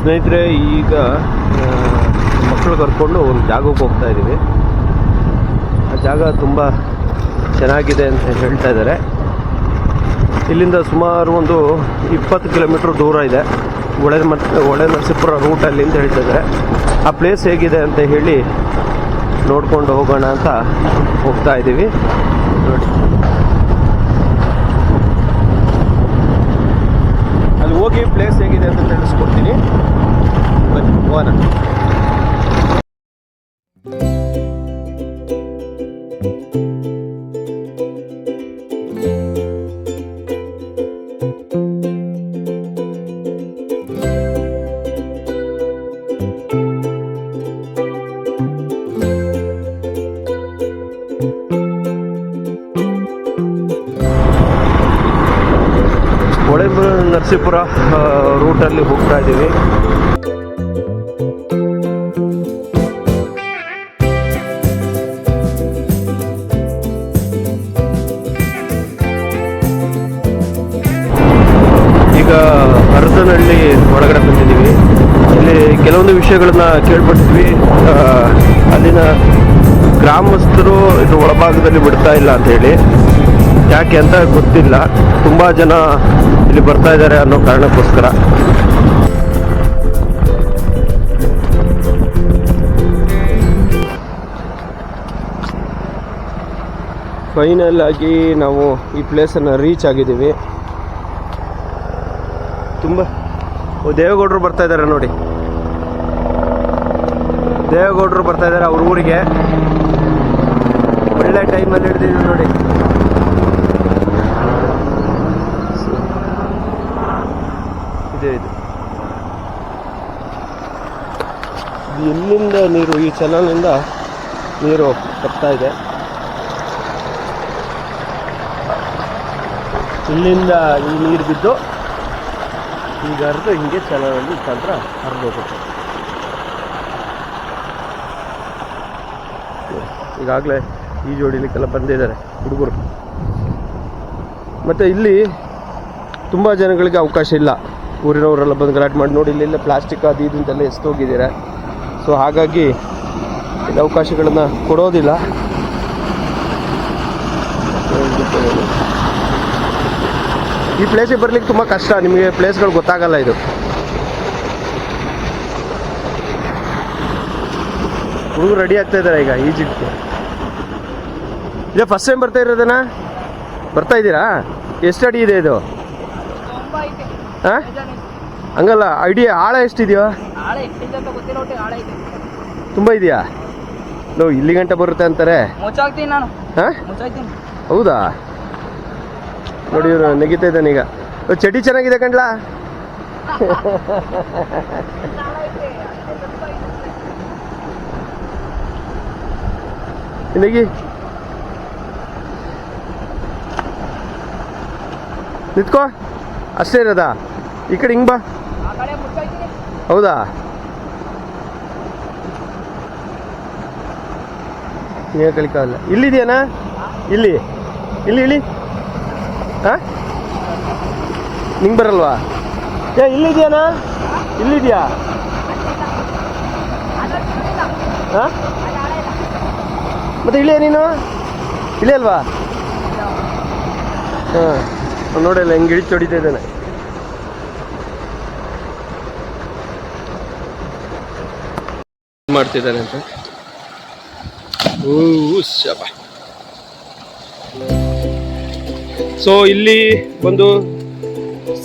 ಸ್ನೇಹಿತರೆ, ಈಗ ಮಕ್ಕಳು ಕರ್ಕೊಂಡು ಒಂದು ಜಾಗಕ್ಕೆ ಹೋಗ್ತಾ ಇದ್ದೀವಿ. ಆ ಜಾಗ ತುಂಬ ಚೆನ್ನಾಗಿದೆ ಅಂತ ಹೇಳ್ತಾ ಇದ್ದಾರೆ. ಇಲ್ಲಿಂದ ಸುಮಾರು ಒಂದು 20 ಕಿಲೋಮೀಟ್ರ್ ದೂರ ಇದೆ. ಹೊಳೆ ನರಸೀಪುರ ರೂಟಲ್ಲಿ ಅಂತ ಹೇಳ್ತಾ ಇದ್ದಾರೆ. ಆ ಪ್ಲೇಸ್ ಹೇಗಿದೆ ಅಂತ ಹೇಳಿ ನೋಡ್ಕೊಂಡು ಹೋಗೋಣ ಅಂತ ಹೋಗ್ತಾ ಇದ್ದೀವಿ. ನೋಡಿ, ಅಲ್ಲಿ ಹೋಗಿ ಪ್ಲೇಸ್ ಹೇಗಿದೆ ಅಂತ ತಿಳಿಸ್ಕೊಡ್ತೀನಿ. ಬನ್ನಿ ಹೋಗೋಣ. ಹೊಳೆ ನರಸೀಪುರ ರೂಟಲ್ಲಿ ಹೋಗ್ತಾ ಇದ್ದೀವಿ. ಈಗ ಹರದನಹಳ್ಳಿ ಒಳಗಡೆ ಬಂದಿದ್ದೀವಿ. ಇಲ್ಲಿ ಕೆಲವೊಂದು ವಿಷಯಗಳನ್ನ ಕೇಳ್ಪಟ್ಟಿದ್ವಿ. ಅಲ್ಲಿನ ಗ್ರಾಮಸ್ಥರು ಇದು ಒಳಭಾಗದಲ್ಲಿ ಬಿಡ್ತಾ ಇಲ್ಲ ಅಂತ ಹೇಳಿ. ಯಾಕೆ ಅಂತ ಗೊತ್ತಿಲ್ಲ. ತುಂಬ ಜನ ಇಲ್ಲಿ ಬರ್ತಾ ಇದ್ದಾರೆ ಅನ್ನೋ ಕಾರಣಕ್ಕೋಸ್ಕರ. ಫೈನಲ್ ಆಗಿ ನಾವು ಈ ಪ್ಲೇಸನ್ನು ರೀಚ್ ಆಗಿದ್ದೀವಿ. ತುಂಬ ದೇವೇಗೌಡರು ಬರ್ತಾ ಇದ್ದಾರೆ ನೋಡಿ. ದೇವೇಗೌಡರು ಬರ್ತಾ ಇದ್ದಾರೆ ಅವ್ರ ಊರಿಗೆ. ಒಳ್ಳೆ ಟೈಮಲ್ಲಿ ಹಿಡಿದಿದ್ದೀವಿ ನೋಡಿ. ಇದು ಎಲ್ಲಿಂದ ನೀರು, ಈ ಚಾನಲ್ನಿಂದ ನೀರು ಬರ್ತಾ ಇದೆ. ಇಲ್ಲಿಂದ ಈ ನೀರು ಬಿದ್ದು ಈಗ ಹರಿದು ಹಿಂಗೆ ಚಾನಲಲ್ಲಿ ಮುಖಾಂತರ ಹರಿದೋಗುತ್ತೆ. ಈಗಾಗಲೇ ಈ ಜೋಡಿಲಿಕ್ಕೆಲ್ಲ ಬಂದಿದ್ದಾರೆ ಹುಡುಗರು. ಮತ್ತು ಇಲ್ಲಿ ತುಂಬ ಜನಗಳಿಗೆ ಅವಕಾಶ ಇಲ್ಲ. ಊರಿನವರೆಲ್ಲ ಬಂದು ಗಲಾಟೆ ಮಾಡಿ ನೋಡಿ, ಇಲ್ಲೆಲ್ಲ ಪ್ಲಾಸ್ಟಿಕ್ ಅದು ಇದು ಅಂತೆಲ್ಲ ಎಸ್ತೋಗಿದ್ದೀರ. ಸೊ ಹಾಗಾಗಿ ಇಲ್ಲಿ ಅವಕಾಶಗಳನ್ನು ಕೊಡೋದಿಲ್ಲ. ಈ ಪ್ಲೇಸಿಗೆ ಬರ್ಲಿಕ್ಕೆ ತುಂಬ ಕಷ್ಟ. ನಿಮಗೆ ಪ್ಲೇಸ್ಗಳು ಗೊತ್ತಾಗಲ್ಲ. ಇದು ಹುಡುಗರು ರೆಡಿ ಆಗ್ತಾ ಇದ್ದಾರೆ ಈಗ ಈಜಿಪ್ಟ್ಗೆ. ಇದೇ ಫಸ್ಟ್ ಟೈಮ್ ಬರ್ತಾ ಇರೋದನ್ನ ಬರ್ತಾ ಇದ್ದೀರಾ? ಎಷ್ಟು ಅಡಿ ಇದೆ ಇದು? ಹಾಂ, ಹಂಗಲ್ಲ, ಐಡಿಯಾ ಆಳ ಎಷ್ಟಿದೆಯೋ? ತುಂಬ ಇದೆಯಾ? ನಾವು ಇಲ್ಲಿ ಗಂಟೆ ಬರುತ್ತೆ ಅಂತಾರೆ. ಹಾಂ, ಹೌದಾ? ನೋಡಿ, ಇವರು ನೆಗಿತಾ ಇದ್ದಾನೆ ಈಗ. ಚಟಿ ಚೆನ್ನಾಗಿದೆ ಕಣ್ಲಾ. ನೆಗಿ ನಿತ್ಕೋ. ಅಷ್ಟೇ ಇರೋದಾ? ಈ ಕಡೆ ಹಿಂಗೆ ಬಾ. ಹೌದಾ? ನೀನು ಕಲಿಕಾಗಲ್ಲ. ಇಲ್ಲಿದೆಯಾನಾ? ಇಲ್ಲಿ ಇಲ್ಲಿ ಇಳಿ. ಹಾಂ, ನಿಂಗೆ ಬರಲ್ವಾ? ಇಲ್ಲಿದೆಯಾನಾ? ಇಲ್ಲಿದೆಯಾ? ಹಾಂ, ಮತ್ತೆ ಇಳಿಯ ನೀನು? ಇಳಿ ಅಲ್ವಾ? ಹಾಂ, ನೋಡಲ್ಲ ಹೆಂಗೆ ಇಳಿದು ಹೊಡಿತಾ ಇದ್ದಾನೆ. ಮಾಡ್ತಿದ್ದಾನೆ ಅಂತ. ಸೊ ಇಲ್ಲಿ ಒಂದು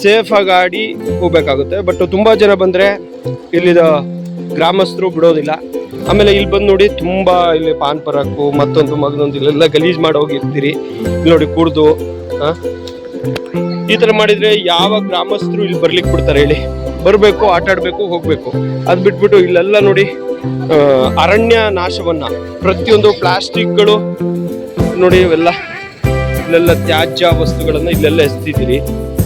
ಸೇಫ್ ಆಗಿ ಆಡಿ ಹೋಗ್ಬೇಕಾಗುತ್ತೆ. ಬಟ್ ತುಂಬಾ ಜನ ಬಂದ್ರೆ ಇಲ್ಲಿದ ಗ್ರಾಮಸ್ಥರು ಬಿಡೋದಿಲ್ಲ. ಆಮೇಲೆ ಇಲ್ಲಿ ಬಂದು ನೋಡಿ, ತುಂಬಾ ಇಲ್ಲಿ ಪಾನ್ ಪರಾಕು ಮತ್ತೊಂದು ಮಗದೊಂದು ಇಲ್ಲೆಲ್ಲ ಗಲೀಜ್ ಮಾಡಿ ಹೋಗಿರ್ತೀರಿ. ಇಲ್ಲಿ ನೋಡಿ ಕುಡ್ದು ಈ ತರ ಮಾಡಿದ್ರೆ ಯಾವ ಗ್ರಾಮಸ್ಥರು ಇಲ್ಲಿ ಬರ್ಲಿಕ್ಕೆ ಬಿಡ್ತಾರೆ ಹೇಳಿ? ಬರಬೇಕು, ಆಟ ಆಡ್ಬೇಕು, ಹೋಗ್ಬೇಕು. ಅದ್ ಬಿಟ್ಬಿಟ್ಟು ಇಲ್ಲೆಲ್ಲ ನೋಡಿ ಅರಣ್ಯ ನಾಶವನ್ನ, ಪ್ರತಿಯೊಂದು ಪ್ಲಾಸ್ಟಿಕ್ಗಳು ನೋಡಿ, ಇಲ್ಲೆಲ್ಲ ತ್ಯಾಜ್ಯ ವಸ್ತುಗಳನ್ನ ಇಲ್ಲೆಲ್ಲ ಎಸ್ತಿದ್ದೀರಿ.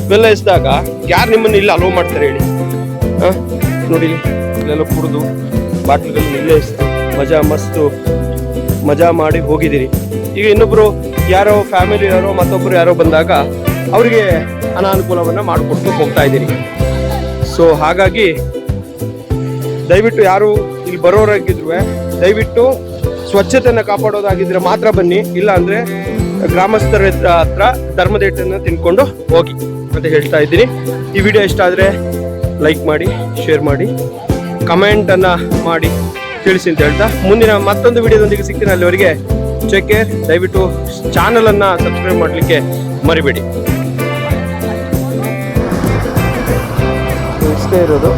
ಇವೆಲ್ಲ ಎಸ್ದಾಗ ಯಾರು ನಿಮ್ಮನ್ನ ಇಲ್ಲಿ ಅಲೋ ಮಾಡ್ತಾರೆ ಹೇಳಿ? ನೋಡಿ, ಇಲ್ಲೆಲ್ಲ ಕುಡಿದು ಬಾಟ್ಲುಗಳನ್ನ ಇಲ್ಲೇ ಎಸ್ತು ಮಜಾ ಮಾಡಿ ಹೋಗಿದ್ದೀರಿ. ಈಗ ಇನ್ನೊಬ್ರು ಯಾರೋ ಫ್ಯಾಮಿಲಿ ಯಾರೋ ಮತ್ತೊಬ್ರು ಯಾರೋ ಬಂದಾಗ ಅವರಿಗೆ ಅನಾನುಕೂಲವನ್ನ ಮಾಡಿಕೊಟ್ಟು ಹೋಗ್ತಾ ಇದ್ದೀರಿ. ಸೊ ಹಾಗಾಗಿ ದಯವಿಟ್ಟು ಯಾರು ಇಲ್ಲಿ ಬರೋರಾಗಿದ್ರು ದಯವಿಟ್ಟು ಸ್ವಚ್ಛತೆಯನ್ನ ಕಾಪಾಡೋದಾಗಿದ್ರೆ ಮಾತ್ರ ಬನ್ನಿ, ಇಲ್ಲ ಅಂದ್ರೆ ಗ್ರಾಮಸ್ಥರ ಹತ್ರ ಧರ್ಮದೇಟನ್ನ ತಿನ್ಕೊಂಡು ಹೋಗಿ ಅಂತ ಹೇಳ್ತಾ ಇದ್ದೀನಿ. ಈ ವಿಡಿಯೋ ಇಷ್ಟ ಆದರೆ ಲೈಕ್ ಮಾಡಿ, ಶೇರ್ ಮಾಡಿ, ಕಮೆಂಟನ್ನು ಮಾಡಿ ತಿಳಿಸಿ ಅಂತ ಹೇಳ್ತಾ ಮುಂದಿನ ಮತ್ತೊಂದು ವಿಡಿಯೋದೊಂದಿಗೆ ಸಿಗ್ತೀನಿ. ಅಲ್ಲಿವರೆಗೆ ಟೇಕ್ ಕೇರ್. ದಯವಿಟ್ಟು ಚಾನಲನ್ನು ಸಬ್ಸ್ಕ್ರೈಬ್ ಮಾಡಲಿಕ್ಕೆ ಮರಿಬೇಡಿ. ಇಷ್ಟೇ ಇರೋದು.